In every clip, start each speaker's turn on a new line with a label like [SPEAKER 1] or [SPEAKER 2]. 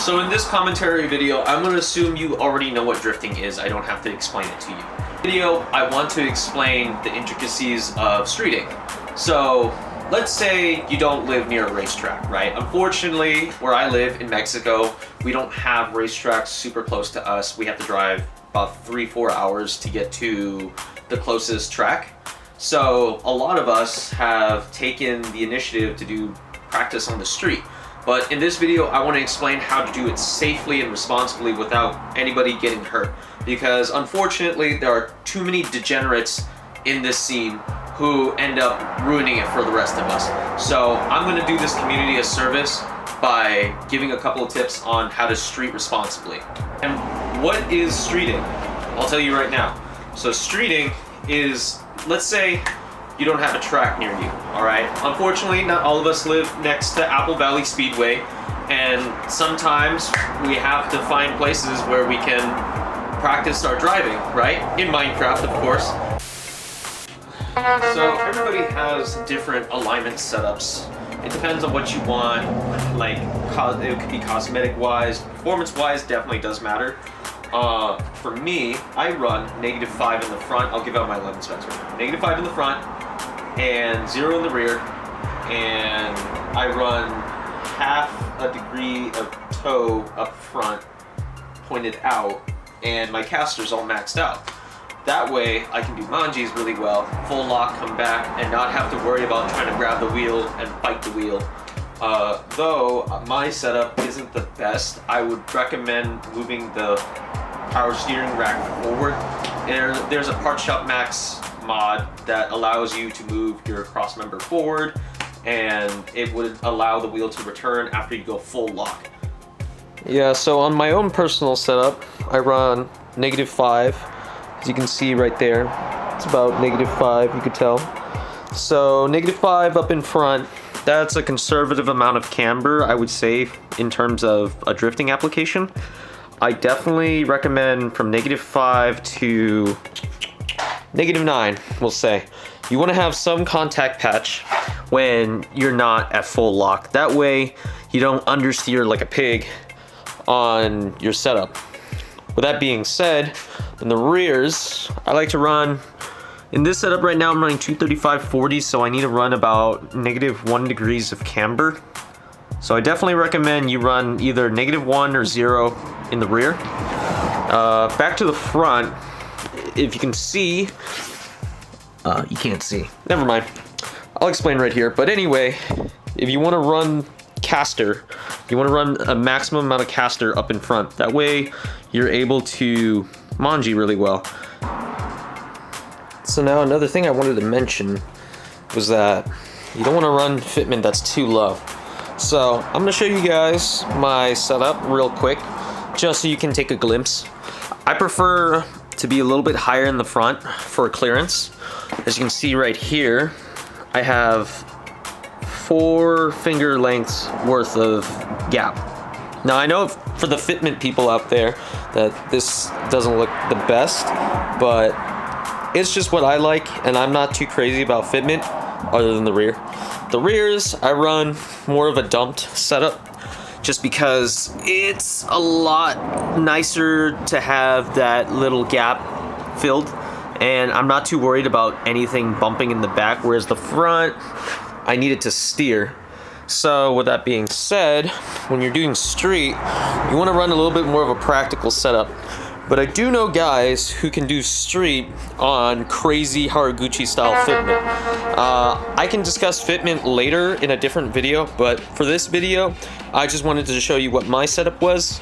[SPEAKER 1] So in this commentary video, I'm going to assume you already know what drifting is. I don't have to explain it to you. Video, I want to explain the intricacies of streeting. So let's say you don't live near a racetrack, right? Unfortunately, where I live in Mexico, we don't have racetracks super close to us. We have to drive about 3-4 hours to get to the closest track. So a lot of us have taken the initiative to do practice on the street. But in this video, I want to explain how to do it safely and responsibly without anybody getting hurt. Because unfortunately, there are too many degenerates in this scene who end up ruining it for the rest of us. So I'm going to do this community a service by giving a couple of tips on how to street responsibly. And what is streeting? I'll tell you right now. So streeting is, let's say you don't have a track near you, all right? Unfortunately, not all of us live next to Apple Valley Speedway, and sometimes we have to find places where we can practice our driving, right? In Minecraft, of course. So everybody has different alignment setups. It depends on what you want, like it could be cosmetic-wise, performance-wise definitely does matter. For me, I run -5 in the front. I'll give out my lemon specs right now. -5 in the front and 0 in the rear, and I run half a degree of toe up front pointed out, and my caster's all maxed out. That way I can do manjis really well, full lock, come back, and not have to worry about trying to grab the wheel and fight the wheel. Though my setup isn't the best, I would recommend moving the power steering rack forward. There's a Part Shop Max mod that allows you to move your cross member forward, and it would allow the wheel to return after you go full lock. Yeah, so on my own personal setup, I run -5. As you can see right there, it's about -5, you could tell. So -5 up in front, that's a conservative amount of camber, I would say, in terms of a drifting application. I definitely recommend from -5 to -9, we'll say. You want to have some contact patch when you're not at full lock. That way you don't understeer like a pig on your setup. With that being said, in the rears, I like to run, in this setup right now I'm running 235/40, so I need to run about -1 degrees of camber. So I definitely recommend you run either -1 or 0 in the rear. Back to the front, if you can see, you can't see, never mind, I'll explain right here. But anyway, if you want to run caster, you want to run a maximum amount of caster up in front. That way you're able to manji really well. So now another thing I wanted to mention was that you don't want to run fitment that's too low. So I'm going to show you guys my setup real quick, just so you can take a glimpse. I prefer to be a little bit higher in the front for clearance. As you can see right here, I have 4 finger lengths worth of gap. Now I know for the fitment people out there that this doesn't look the best, but it's just what I like, and I'm not too crazy about fitment other than the rear. The rears, I run more of a dumped setup just because it's a lot nicer to have that little gap filled, and I'm not too worried about anything bumping in the back, whereas the front, I need it to steer. So with that being said, when you're doing street, you want to run a little bit more of a practical setup. But I do know guys who can do street on crazy Haraguchi style fitment. I can discuss fitment later in a different video, but for this video, I just wanted to show you what my setup was.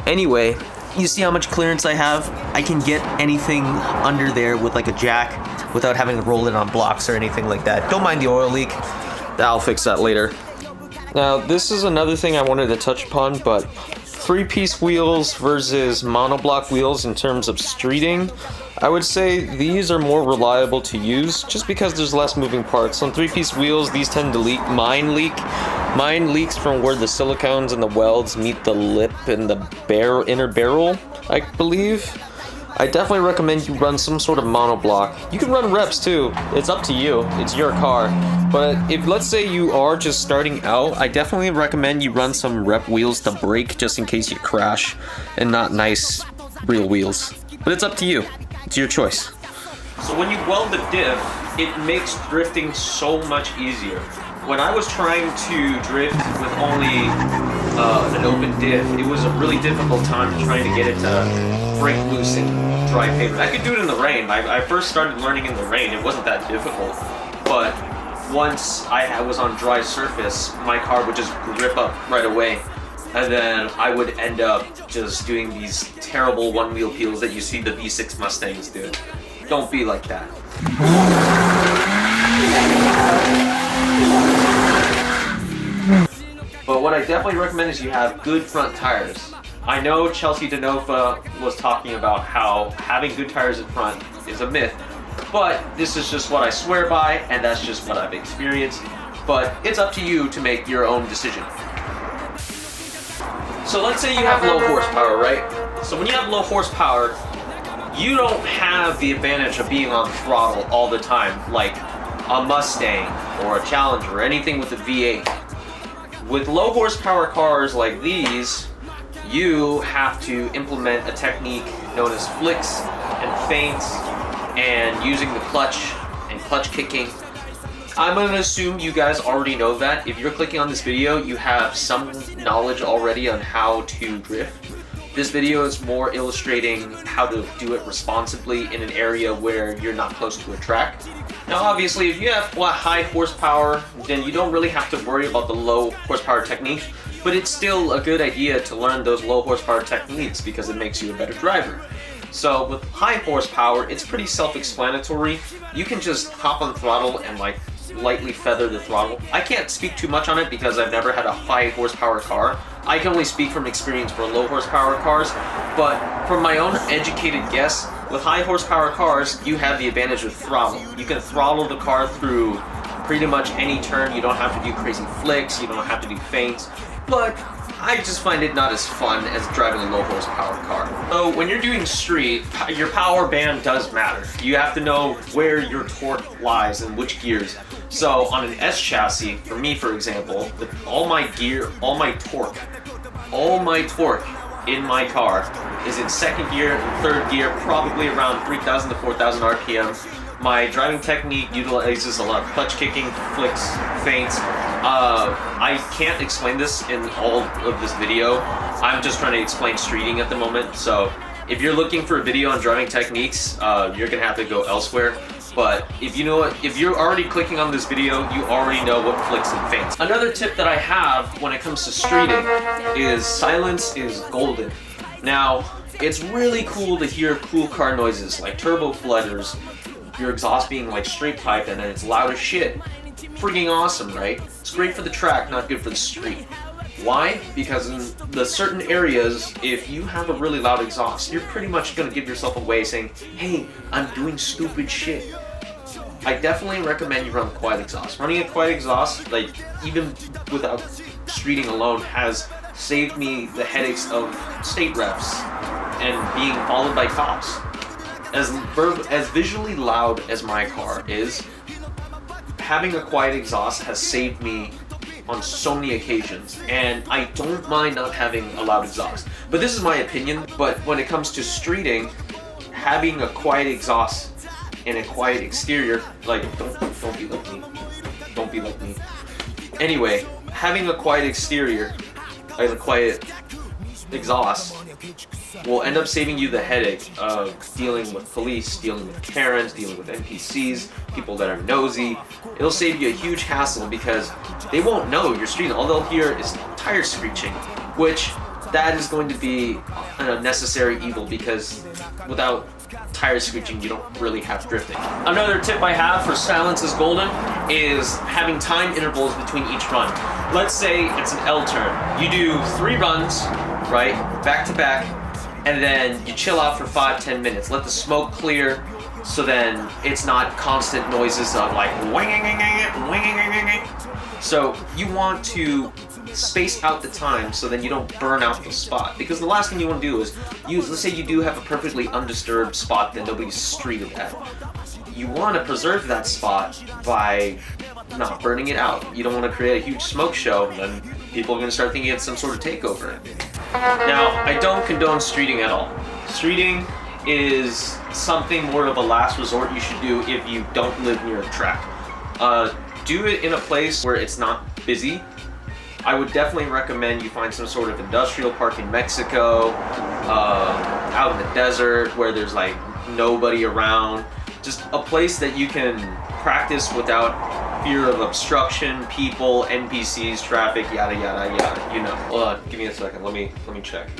[SPEAKER 1] Anyway, you see how much clearance I have? I can get anything under there with like a jack without having to roll it on blocks or anything like that. Don't mind the oil leak. I'll fix that later. Now, this is another thing I wanted to touch upon, but 3-piece wheels versus monoblock wheels in terms of streeting, I would say these are more reliable to use just because there's less moving parts. On 3-piece wheels, these tend to leak. Mine leaks from where the silicones and the welds meet the lip and the inner barrel, I believe. I definitely recommend you run some sort of monoblock. You can run reps too. It's up to you. It's your car. But if, let's say you are just starting out, I definitely recommend you run some rep wheels to brake just in case you crash, and not nice real wheels. But it's up to you. It's your choice. So when you weld the diff, it makes drifting so much easier. When I was trying to drift with only an open diff, it was a really difficult time trying to get it to break loose in dry pavement. I could do it in the rain. I first started learning in the rain. It wasn't that difficult. But once I was on dry surface, my car would just grip up right away. And then I would end up just doing these terrible one-wheel peels that you see the V6 Mustangs do. Don't be like that. But what I definitely recommend is you have good front tires. I know Chelsea DeNofa was talking about how having good tires in front is a myth, but this is just what I swear by, and that's just what I've experienced. But it's up to you to make your own decision. So let's say you have low horsepower, right? So when you have low horsepower, you don't have the advantage of being on throttle all the time, like a Mustang or a Challenger or anything with a V8. With low horsepower cars like these, you have to implement a technique known as flicks and feints and using the clutch and clutch kicking. I'm going to assume you guys already know that. If you're clicking on this video, you have some knowledge already on how to drift. This video is more illustrating how to do it responsibly in an area where you're not close to a track. Now obviously if you have high horsepower, then you don't really have to worry about the low horsepower techniques, but it's still a good idea to learn those low horsepower techniques because it makes you a better driver. So with high horsepower, it's pretty self-explanatory. You can just hop on throttle and like lightly feather the throttle. I can't speak too much on it because I've never had a high horsepower car. I can only speak from experience for low horsepower cars, but from my own educated guess, with high horsepower cars, you have the advantage of throttle. You can throttle the car through pretty much any turn. You don't have to do crazy flicks, you don't have to do feints, but I just find it not as fun as driving a low horsepower car. So when you're doing street, your power band does matter. You have to know where your torque lies and which gears. So on an S chassis, for me for example, all my torque in my car is in second gear and third gear, probably around 3,000 to 4,000 RPM. My driving technique utilizes a lot of clutch kicking, flicks, feints. I can't explain this in all of this video. I'm just trying to explain streeting at the moment. So if you're looking for a video on driving techniques, you're gonna have to go elsewhere. But if you're already clicking on this video, you already know what flicks and feints. Another tip that I have when it comes to streeting is silence is golden. Now, it's really cool to hear cool car noises like turbo flutters, your exhaust being like straight pipe and then it's loud as shit. Freaking awesome, right? It's great for the track, not good for the street. Why? Because in the certain areas, if you have a really loud exhaust, you're pretty much gonna give yourself away saying, hey, I'm doing stupid shit. I definitely recommend you run quiet exhaust. Running a quiet exhaust, like even without streeting alone, has saved me the headaches of state reps and being followed by cops. As visually loud as my car is, having a quiet exhaust has saved me on so many occasions, and I don't mind not having a loud exhaust. But this is my opinion, but when it comes to streeting, having a quiet exhaust and a quiet exterior, like, don't be like me. Don't be like me. Anyway, having a quiet exterior, like a quiet exhaust, will end up saving you the headache of dealing with police, dealing with Karens, dealing with NPCs, people that are nosy. It'll save you a huge hassle because they won't know you're streeting. All they'll hear is tire screeching, which that is going to be an unnecessary evil because without tire screeching, you don't really have drifting. Another tip I have for silence is golden is having time intervals between each run. Let's say it's an L turn. You do 3 runs, right, back to back, and then you chill out for 5-10 minutes. Let the smoke clear so then it's not constant noises of like wing. So you want to space out the time so then you don't burn out the spot. Because the last thing you want to do is, let's say you do have a perfectly undisturbed spot that nobody's streeted at. You want to preserve that spot by not burning it out. You don't want to create a huge smoke show, and then people are going to start thinking it's some sort of takeover. Now, I don't condone streeting at all. Streeting is something more of a last resort you should do if you don't live near a track. Do it in a place where it's not busy. I would definitely recommend you find some sort of industrial park in Mexico, out in the desert where there's like nobody around. Just a place that you can practice without fear of obstruction, people, NPCs, traffic, yada yada yada. You know. Hold on, give me a second. Let me check.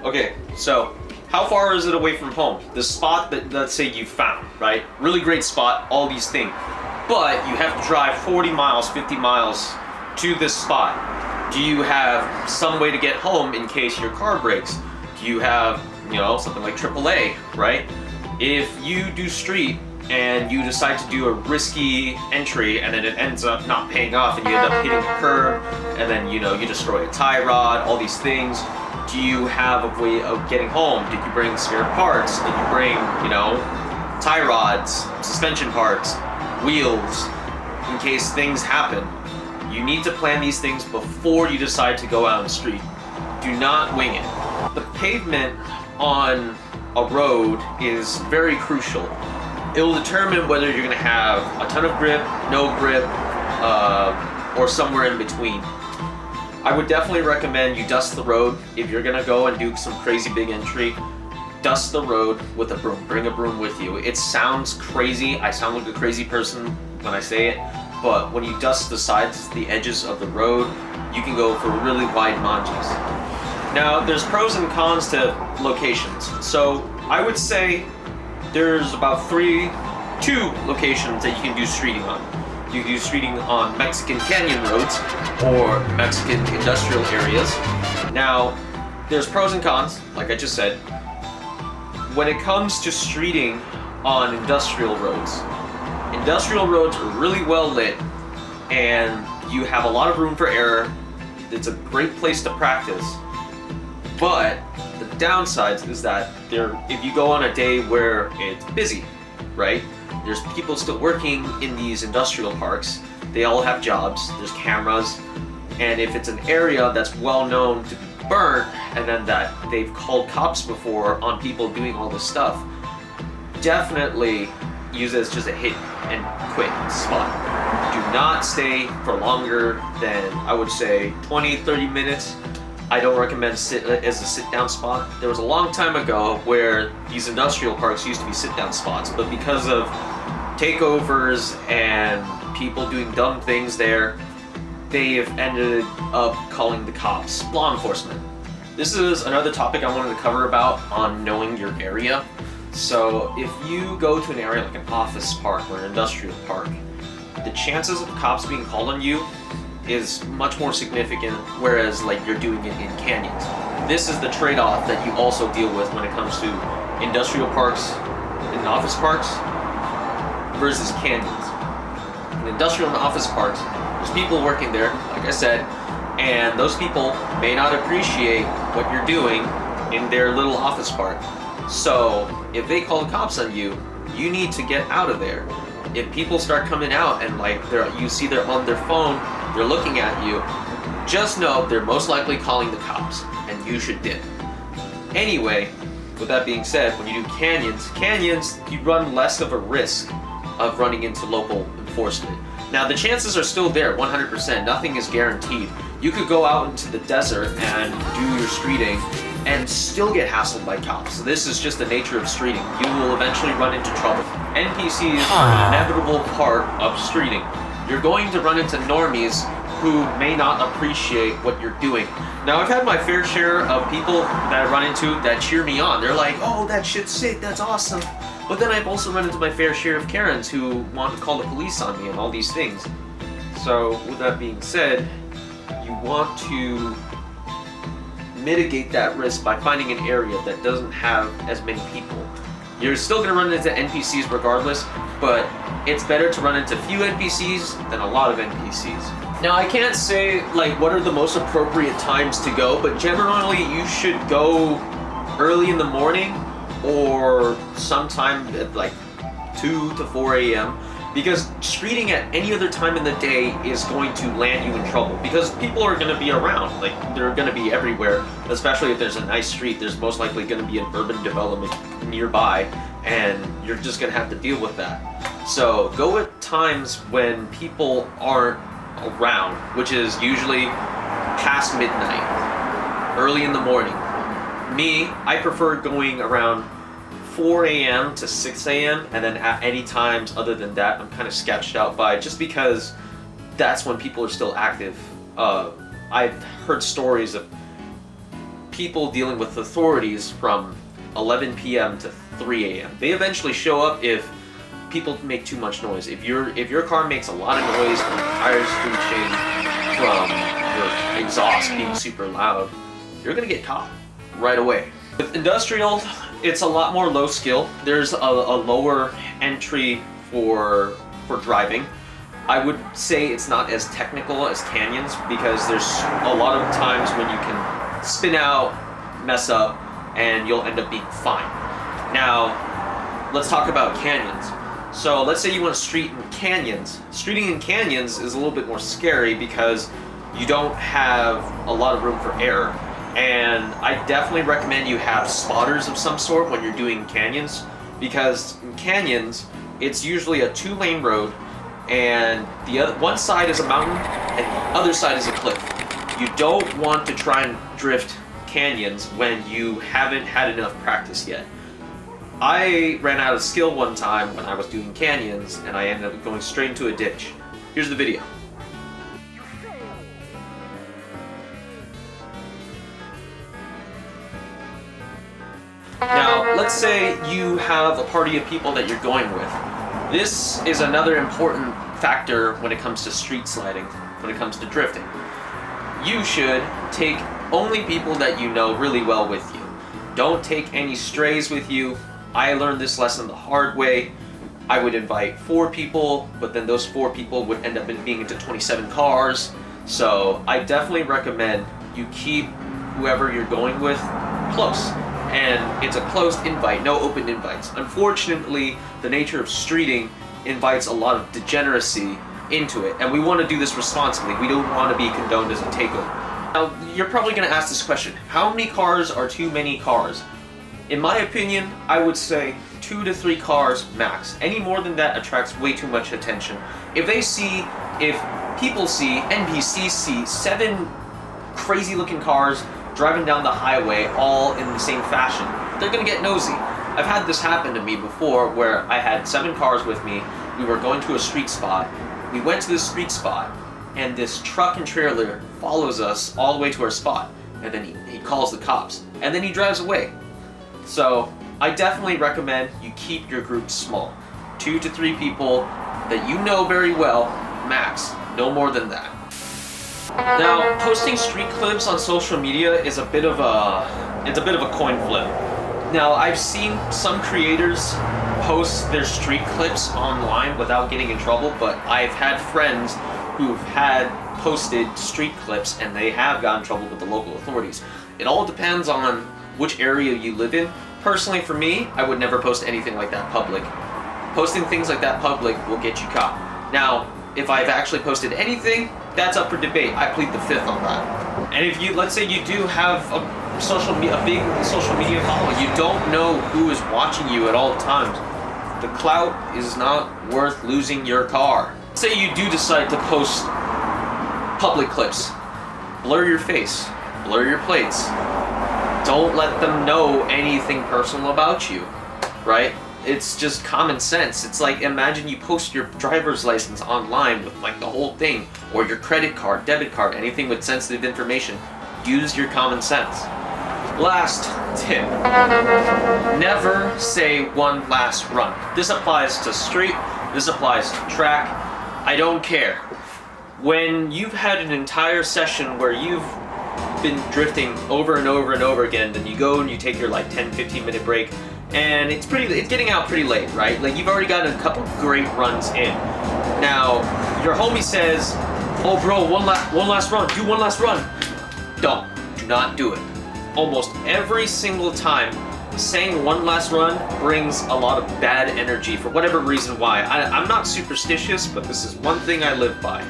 [SPEAKER 1] Okay, so how far is it away from home? The spot that, let's say, you found, right? Really great spot, all these things. But you have to drive 40 miles, 50 miles to this spot. Do you have some way to get home in case your car breaks? Do you have, something like AAA, right? If you do street and you decide to do a risky entry and then it ends up not paying off and you end up hitting a curb and then, you destroy a tie rod, all these things, do you have a way of getting home? Did you bring spare parts? Did you bring, tie rods, suspension parts, wheels, in case things happen? You need to plan these things before you decide to go out on the street. Do not wing it. The pavement on a road is very crucial. It will determine whether you're going to have a ton of grip, no grip, or somewhere in between. I would definitely recommend you dust the road. If you're going to go and do some crazy big entry, dust the road with a broom. Bring a broom with you. It sounds crazy. I sound like a crazy person when I say it, but when you dust the sides, the edges of the road, you can go for really wide manjis. Now, there's pros and cons to locations. So I would say there's about two locations that you can do streeting on. You can do streeting on Mexican canyon roads or Mexican industrial areas. Now, there's pros and cons, like I just said. When it comes to streeting on industrial roads are really well lit and you have a lot of room for error. It's a great place to practice. But the downsides is that if you go on a day where it's busy, right? There's people still working in these industrial parks. They all have jobs, there's cameras, and if it's an area that's well known to be burnt, and then that they've called cops before on people doing all this stuff, definitely use it as just a hit and quit spot. Do not stay for longer than, I would say, 20, 30 minutes. I don't recommend as a sit-down spot. There was a long time ago where these industrial parks used to be sit-down spots, but because of takeovers and people doing dumb things there, they have ended up calling the cops, law enforcement. This is another topic I wanted to cover about on knowing your area. So if you go to an area like an office park or an industrial park, the chances of cops being called on you is much more significant, whereas like you're doing it in canyons. This is the trade-off that you also deal with when it comes to industrial parks and office parks versus canyons. In industrial and office parks, there's people working there, like I said, and those people may not appreciate what you're doing in their little office park. So if they call the cops on you, you need to get out of there. If people start coming out and like you see they're on their phone, they're looking at you, just know they're most likely calling the cops and you should dip. Anyway, with that being said, when you do canyons, you run less of a risk of running into local enforcement. Now the chances are still there, 100%, nothing is guaranteed. You could go out into the desert and do your streeting and still get hassled by cops. So this is just the nature of streeting. You will eventually run into trouble. NPCs are an inevitable part of streeting. You're going to run into normies who may not appreciate what you're doing. Now I've had my fair share of people that I run into that cheer me on. They're like, oh, that shit's sick, that's awesome. But then I've also run into my fair share of Karens who want to call the police on me and all these things. So with that being said, you want to mitigate that risk by finding an area that doesn't have as many people. You're still going to run into NPCs regardless, but it's better to run into few NPCs than a lot of NPCs. Now I can't say like what are the most appropriate times to go, but generally you should go early in the morning or sometime at like 2 to 4 a.m. because streeting at any other time in the day is going to land you in trouble because people are going to be around, like they're going to be everywhere, especially if there's a nice street. There's most likely going to be an urban development nearby and you're just going to have to deal with that. So go at times when people aren't around, which is usually past midnight, early in the morning. Me, I prefer going around 4 a.m. to 6 a.m. and then at any times other than that I'm kind of sketched out by, just because that's when people are still active. I've heard stories of people dealing with authorities from 11 p.m. to 3 a.m. They eventually show up if people make too much noise. If your car makes a lot of noise from the tires screeching, from your exhaust being super loud, you're gonna get caught right away. With industrial, it's a lot more low skill. There's a lower entry for driving. I would say it's not as technical as canyons because there's a lot of times when you can spin out, mess up, and you'll end up being fine. Now, let's talk about canyons. So let's say you want to street in canyons. Streeting in canyons is a little bit more scary because you don't have a lot of room for error. And I definitely recommend you have spotters of some sort when you're doing canyons, because in canyons, it's usually a 2-lane road and the other one side is a mountain and the other side is a cliff. You don't want to try and drift canyons when you haven't had enough practice yet. I ran out of skill one time when I was doing canyons and I ended up going straight into a ditch. Here's the video. Now, let's say you have a party of people that you're going with. This is another important factor when it comes to street sliding, when it comes to drifting. You should take only people that you know really well with you. Don't take any strays with you. I learned this lesson the hard way. I would invite 4 people, but then those 4 people would end up being into 27 cars. So I definitely recommend you keep whoever you're going with close. And it's a closed invite, no open invites. Unfortunately, the nature of streeting invites a lot of degeneracy into it, and we want to do this responsibly. We don't want to be condoned as a takeover. Now, you're probably going to ask this question: how many cars are too many cars? In my opinion, I would say 2 to 3 cars max. Any more than that attracts way too much attention. If people see, NPCs see 7 crazy looking cars driving down the highway all in the same fashion, they're gonna get nosy. I've had this happen to me before where I had 7 cars with me. We were going to a street spot. We went to this street spot and this truck and trailer follows us all the way to our spot, and then he calls the cops and then he drives away. So I definitely recommend you keep your group small. 2 to 3 people that you know very well, max, no more than that. Now, posting street clips on social media is a bit of a coin flip. Now, I've seen some creators post their street clips online without getting in trouble, but I've had friends who've had posted street clips and they have gotten in trouble with the local authorities. It all depends on which area you live in. Personally, for me, I would never post anything like that public. Posting things like that public will get you caught. Now, if I've actually posted anything, that's up for debate. I plead the 5th on that. And if you, let's say you do have a big social media following, you don't know who is watching you at all times. The clout is not worth losing your car. Say you do decide to post public clips. Blur your face, blur your plates. Don't let them know anything personal about you, right? It's just common sense. It's like, imagine you post your driver's license online with like the whole thing, or your credit card, debit card, anything with sensitive information. Use your common sense. Last tip, never say one last run. This applies to street, this applies to track. I don't care. When you've had an entire session where you've been drifting over and over and over again, then you go and you take your like 10-15 minute break, and it's getting out pretty late, right? Like, you've already got a couple great runs in. Now, your homie says, Oh bro, one last run, do one last run. Don't, do not do it. Almost every single time, saying one last run brings a lot of bad energy for whatever reason why. I'm not superstitious, but this is one thing I live by.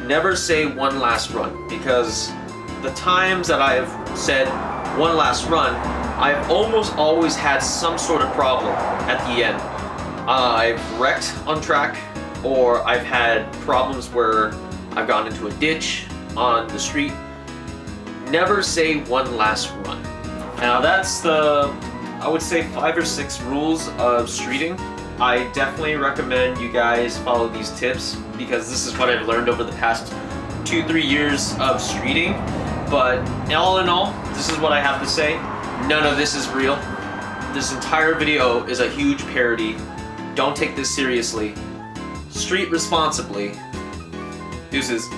[SPEAKER 1] Never say one last run, because the times that I have said one last run, I've almost always had some sort of problem at the end. I've wrecked on track, or I've had problems where I've gotten into a ditch on the street. Never say one last run. Now that's the, I would say 5 or 6 rules of streeting. I definitely recommend you guys follow these tips because this is what I've learned over the past 2-3 years of streeting. But all in all, this is what I have to say. None of this is real. This entire video is a huge parody. Don't take this seriously. Street responsibly. Deuces.